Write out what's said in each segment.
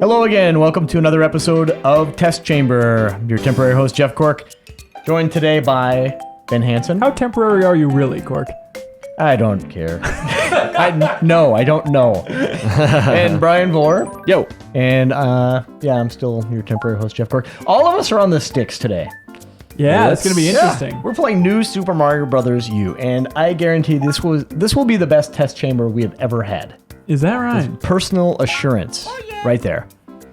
Hello again. Welcome to another episode of Test Chamber. I'm your temporary host, Jeff Cork, joined today by Ben Hanson. How temporary are you really, Cork? I don't care. I don't know. And Bryan Vore. Yo. And I'm still your temporary host, Jeff Cork. All of us are on the sticks today. Yeah, that's going to be interesting. Yeah. We're playing New Super Mario Bros. U, and I guarantee this will be the best test chamber we have ever had. Is that right? It's personal assurance right there.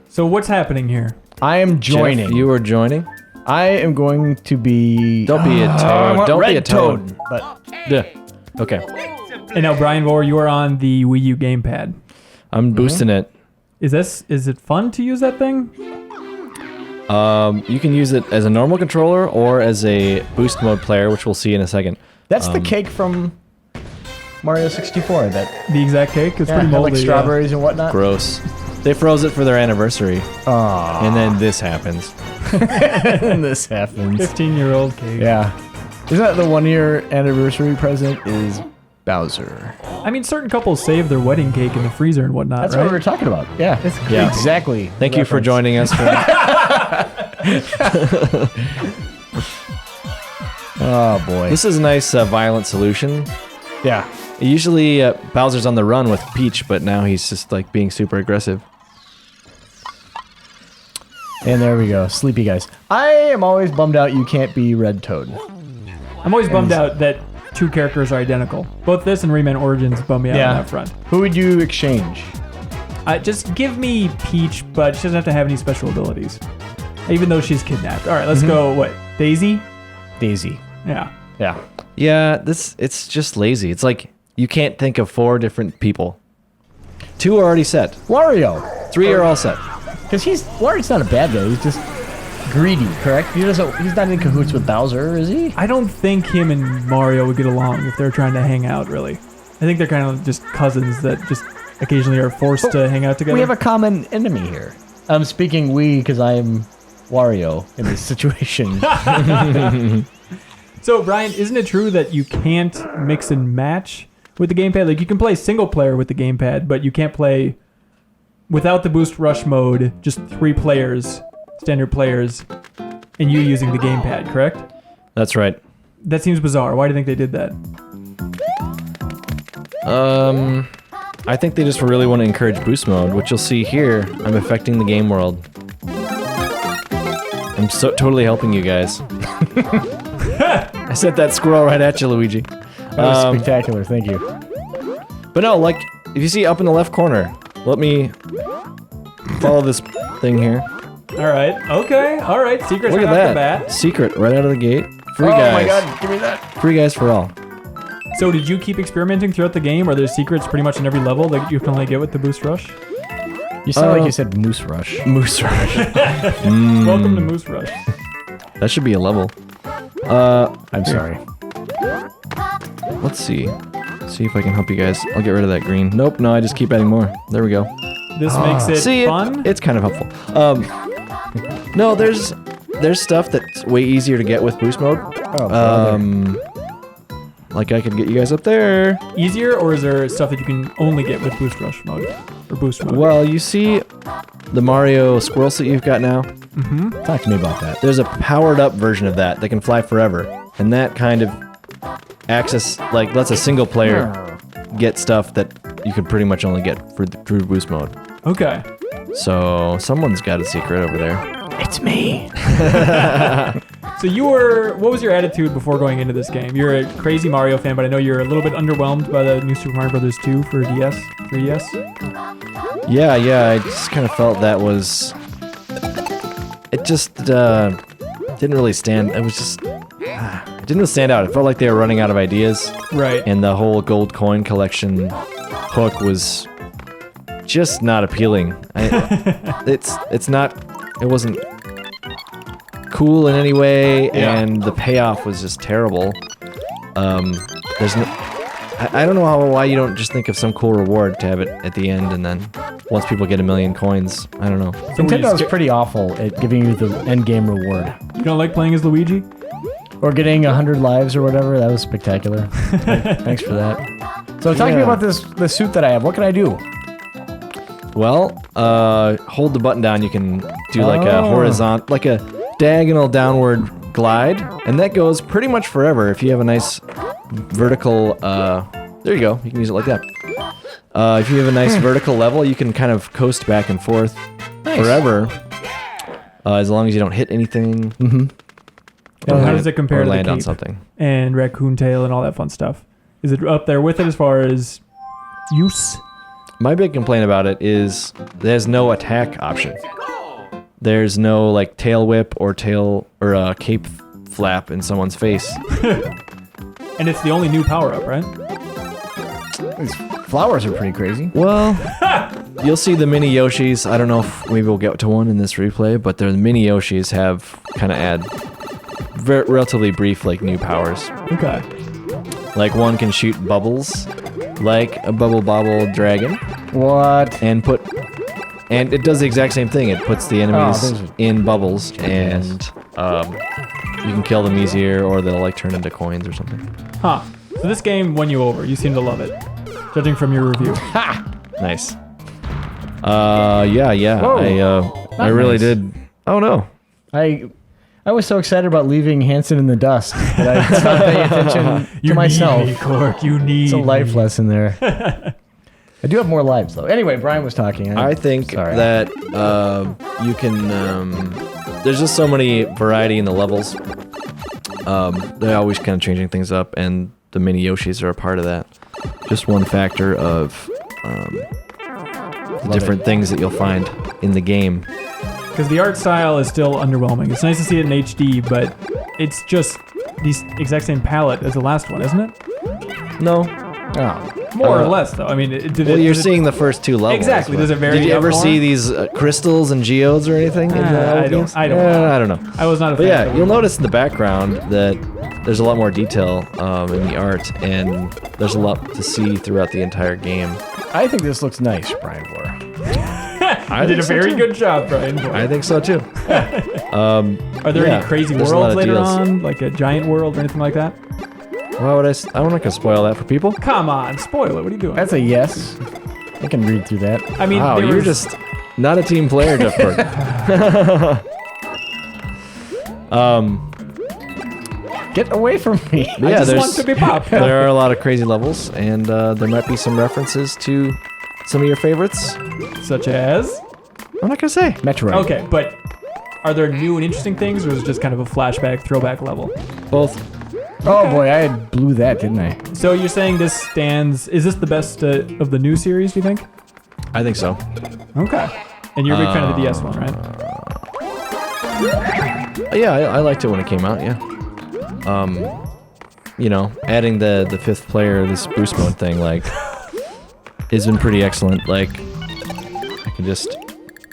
So what's happening here? I am joining. Jeff, you are joining? I am going to be... Don't be a toad. Don't be a toad. But yeah. Okay. And now, Bryan Vore, you are on the Wii U gamepad. I'm boosting it. Is it fun to use that thing? You can use it as a normal controller or as a boost mode player, which we'll see in a second. that's the cake from Mario 64, I bet. The exact cake? It's Yeah, pretty had, moldy. like strawberries and whatnot. Gross. They froze it for their anniversary. Aww. And then this happens. And this happens. 15-year-old cake. Yeah. Isn't that the 1-year anniversary present is Bowser? I mean, certain couples save their wedding cake in the freezer and whatnot, That's right? what we were talking about. Yeah. Yeah. Exactly. Thank you for joining us. Oh, boy. This is a nice violent solution. Yeah. Usually Bowser's on the run with Peach, but now he's just like being super aggressive. And there we go. Sleepy guys. I am always bummed out you can't be Red Toad. I'm always bummed out that two characters are identical. Both this and Rayman Origins bum me out on that front. Who would you exchange? Just give me Peach, but she doesn't have to have any special abilities. Even though she's kidnapped. All right, let's go, what, Daisy? Daisy. Yeah. Yeah. Yeah, it's just lazy. It's like you can't think of 4 different people. 2 are already set. Wario. 3 are all set. Because Wario's not a bad guy. He's just greedy, correct? He's not in cahoots with Bowser, is he? I don't think him and Mario would get along if they're trying to hang out, really. I think they're kind of just cousins that just occasionally are forced to hang out together. We have a common enemy here. I'm speaking we because I am Wario in this situation. So, Bryan, isn't it true that you can't mix and match with the gamepad? Like, you can play single player with the gamepad, but you can't play without the boost rush mode, just 3 players, standard players, and you using the gamepad, correct? That's right. That seems bizarre. Why do you think they did that? I think they just really want to encourage boost mode, which you'll see here. I'm affecting the game world. I'm totally helping you guys. I sent that squirrel right at you, Luigi. That was spectacular. Thank you. But no, like, if you see up in the left corner, let me follow this thing here. All right. Okay. All right. Secrets Look right at off the that. bat. Secret right out of the gate. Free Oh guys. my god, give me that. Free guys for all. So did you keep experimenting throughout the game? Are there secrets pretty much in every level that you can only get with the boost rush? You sound like you said Moose Rush. Moose Rush. Welcome to Moose Rush. That should be a level. I'm sorry. Let's see. See if I can help you guys. I'll get rid of that green. Nope, no, I just keep adding more. There we go. This makes it See, fun. it's kind of helpful. No, there's stuff that's way easier to get with boost mode. Oh, brother. Like I could get you guys up there. Easier, or is there stuff that you can only get with boost rush mode or boost mode? Well, you see the Mario squirrel suit you've got now? Talk to me about that. There's a powered up version of that that can fly forever. And that kind of lets a single player get stuff that you could pretty much only get through boost mode. Okay. So someone's got a secret over there. It's me. So what was your attitude before going into this game? You're a crazy Mario fan, but I know you're a little bit underwhelmed by the new Super Mario Bros. 2 for DS, 3DS. Yeah, I just kind of felt that was... It just didn't really stand... It was just... It didn't stand out. It felt like they were running out of ideas. Right. And the whole gold coin collection hook was just not appealing. It's not... It wasn't cool in any way, and the payoff was just terrible. There's no... I don't know why you don't just think of some cool reward to have it at the end, and then once people get 1 million coins, I don't know. So Nintendo's pretty awful at giving you the end game reward. You don't like playing as Luigi? Or getting 100 lives or whatever. That was spectacular. Thanks for that. So talk to me Yeah. about this suit that I have. What can I do? Well, hold the button down. You can do like a Oh. horizontal, like a diagonal downward glide, and that goes pretty much forever. If you have a nice vertical, there you go. You can use it like that. If you have a nice vertical level, you can kind of coast back and forth forever, as long as you don't hit anything. Mm-hmm. And how does it compare or to the land on cape something. and raccoon tail and all that fun stuff? Is it up there with it as far as use? My big complaint about it is there's no attack option. There's no like tail whip or cape flap in someone's face. And it's the only new power up, right? These flowers are pretty crazy. Well, you'll see the mini Yoshis. I don't know if maybe we'll get to one in this replay, but the mini Yoshis have kind of add relatively brief like new powers. Okay. Like one can shoot bubbles, like a bubble bobble dragon, What? and it does the exact same thing. It puts the enemies those are- in bubbles, and you can kill them easier, or they'll like turn into coins or something. Huh. So this game won you over. You seem to love it, judging from your review. Nice. Yeah. Whoa. I really nice. did. Oh no. I was so excited about leaving Hanson in the dust that I stopped paying attention to myself. Need me, Cork. You need It's a life me. lesson there. I do have more lives though. Anyway, Brian was talking. I think Sorry. that you can. There's just so many variety in the levels. They're always kind of changing things up, and the mini Yoshis are a part of that. Just one factor of the different things that you'll find in the game. Because the art style is still underwhelming. It's nice to see it in HD, but it's just the exact same palette as the last one, isn't it? No. Oh. More or less, though. I mean, Well, you're seeing the first two levels. Exactly. but Does it vary Did you up ever more? see these crystals and geodes or anything? in the I old don't- games? I don't know. I don't know. I was not a But fan. yeah, of the you'll one. notice in the background that there's a lot more detail in the art, and there's a lot to see throughout the entire game. I think this looks nice, Bryan Vore. I did a think so, very too. good job, Brian. I think so too. Are there yeah, any crazy there's a lot worlds of later deals. on, like a giant world or anything like that? Why would I'm not gonna spoil that for people. Come on, spoil it. What are you doing? That's a yes. I can read through that. I mean, Wow, there you're was- just not a team player, Jeff Cork. Get away from me. I Yeah, just want to be popped. there are a lot of crazy levels, and there might be some references to some of your favorites. Such as? I'm not gonna say. Metroid. Okay, but are there new and interesting things, or is it just kind of a flashback, throwback level? Both. Oh boy, I blew that, didn't I? So you're saying this stands... Is this the best of the new series, do you think? I think so. Okay. And you're a big fan of the DS one, right? Yeah, I liked it when it came out. Yeah. You know, adding the fifth player, this boost mode thing, like, has been pretty excellent. Like, I can just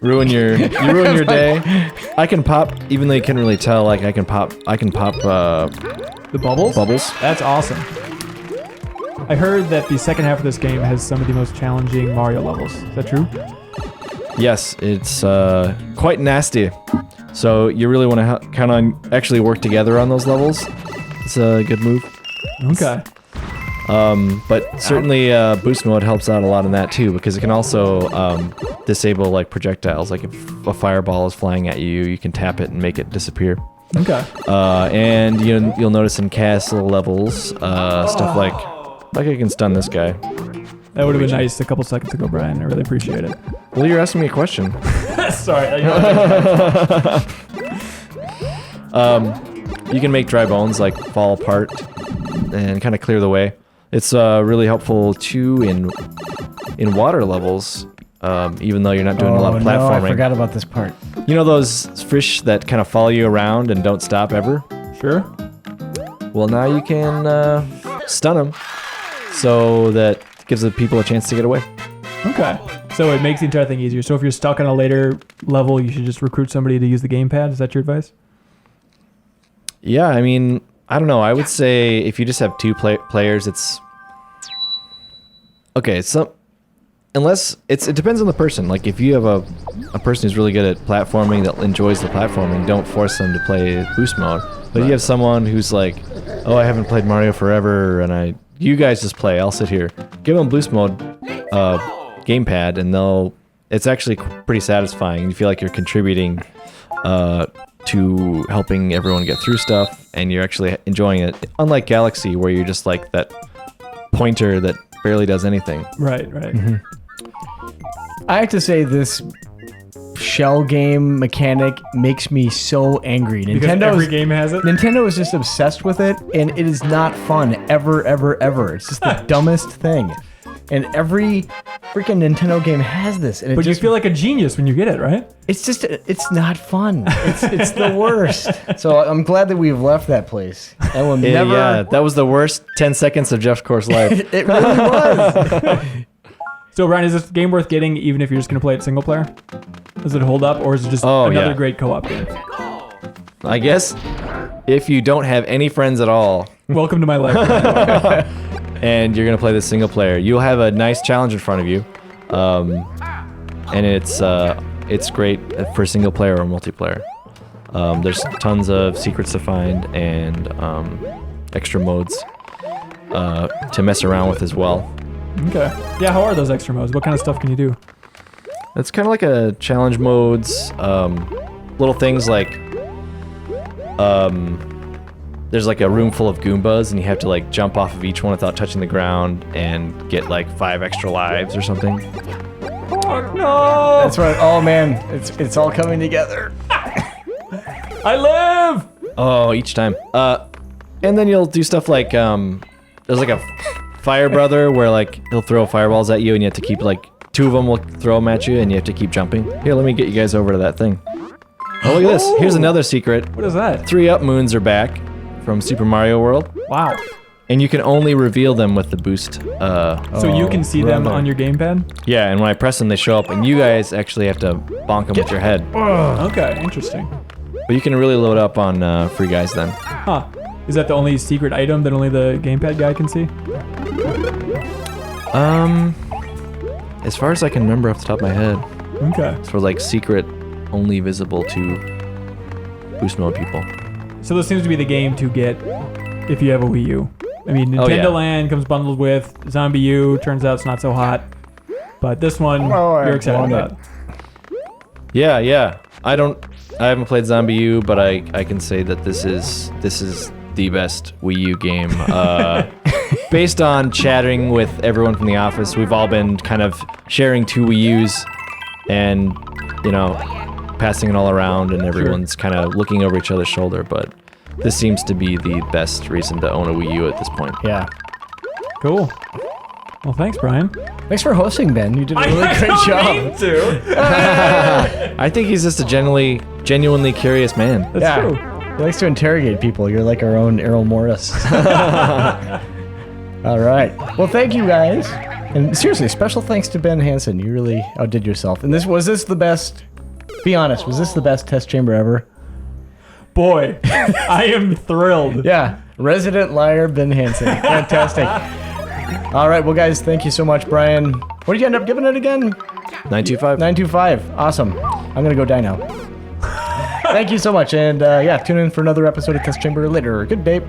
ruin your day. I can pop, even though you can't really tell. Like, I can pop. The bubbles? Bubbles. That's awesome. I heard that the second half of this game has some of the most challenging Mario levels. Is that true? Yes, it's quite nasty. So you really want to kind of actually work together on those levels. It's a good move. Okay. But certainly boost mode helps out a lot in that too, because it can also disable like projectiles. Like if a fireball is flying at you, you can tap it and make it disappear. Okay. And you'll notice in castle levels stuff like I can stun this guy. That would have been nice a couple seconds ago, Brian. I really appreciate it. Well, you're asking me a question. Sorry. You can make dry bones like fall apart and kind of clear the way. It's really helpful too in water levels, even though you're not doing a lot of No, platforming. I forgot about this part. You know those fish that kind of follow you around and don't stop ever? Sure. Well, now you can stun them, so that gives the people a chance to get away. Okay. So it makes the entire thing easier. So if you're stuck on a later level, you should just recruit somebody to use the gamepad. Is that your advice? Yeah, I mean, I don't know. I would say if you just have two players, it's okay. Unless it depends on the person. Like if you have a person who's really good at platforming that enjoys the platforming, don't force them to play boost mode. But if you have someone who's like, oh, I haven't played Mario forever, and you guys just play. I'll sit here. give them Boost Mode gamepad, and it's actually pretty satisfying. You feel like you're contributing to helping everyone get through stuff, and you're actually enjoying it. Unlike Galaxy, where you're just like that pointer that barely does anything. Right. Mm-hmm. I have to say this shell game mechanic makes me so angry. Because every game has it? Nintendo is just obsessed with it, and it is not fun ever, ever, ever. It's just the dumbest thing. And every freaking Nintendo game has this. And But you feel like a genius when you get it, right? It's not fun. It's the worst. So I'm glad that we've left that place. I will never. Yeah, that was the worst 10 seconds of Jeff Court's life. It really was. So, Ryan, is this game worth getting even if you're just going to play it single player? Does it hold up, or is it just another great co-op game? I guess if you don't have any friends at all, Welcome to my life. and you're gonna play this single player, you'll have a nice challenge in front of you, and it's great for single player or multiplayer. There's tons of secrets to find and extra modes to mess around with as well. Okay. Yeah, how are those extra modes? What kind of stuff can you do? It's kind of like a challenge modes, little things like there's like a room full of Goombas, and you have to like jump off of each one without touching the ground and get like 5 extra lives or something. Oh, no! That's right. Oh man, it's all coming together. I live! Oh, each time. And then you'll do stuff like there's like a fire brother where like he'll throw fireballs at you, and you have to keep like 2 of them will throw them at you, and you have to keep jumping. Here, let me get you guys over to that thing. Oh, look at this. Here's another secret. What is that? 3-up moons are back from Super Mario World, Wow. and you can only reveal them with the boost. So you can see them brother. on your gamepad? Yeah, and when I press them, they show up, and you guys actually have to bonk them with your head. Okay, interesting. But you can really load up on Free Guys then. Huh. Is that the only secret item that only the gamepad guy can see? As far as I can remember off the top of my head, Okay. it's for like secret, only visible to Boost Mode people. So this seems to be the game to get if you have a Wii U. I mean, Nintendo Oh, yeah. Land comes bundled with Zombie U. Turns out it's not so hot. But this one, I you're excited want it. about. Yeah. I haven't played Zombie U, but I can say that this is the best Wii U game. Based on chatting with everyone from the office, we've all been kind of sharing 2 Wii U's and, passing it all around, and everyone's kind of looking over each other's shoulder, but this seems to be the best reason to own a Wii U at this point. Yeah. Cool. Well, thanks, Brian. Thanks for hosting, Ben. You did a really great job. I think he's just a genuinely curious man. That's true. He likes to interrogate people. You're like our own Errol Morris. All right. Well, thank you guys. And seriously, special thanks to Ben Hanson. You really outdid yourself. And was this the best? Be honest. Was this the best test chamber ever? Boy, I am thrilled. Yeah. Resident liar, Ben Hanson. Fantastic. All right. Well, guys, thank you so much, Brian. What did you end up giving it again? 925. 925. Awesome. I'm gonna go die now. Thank you so much, and tune in for another episode of Test Chamber later. Good day.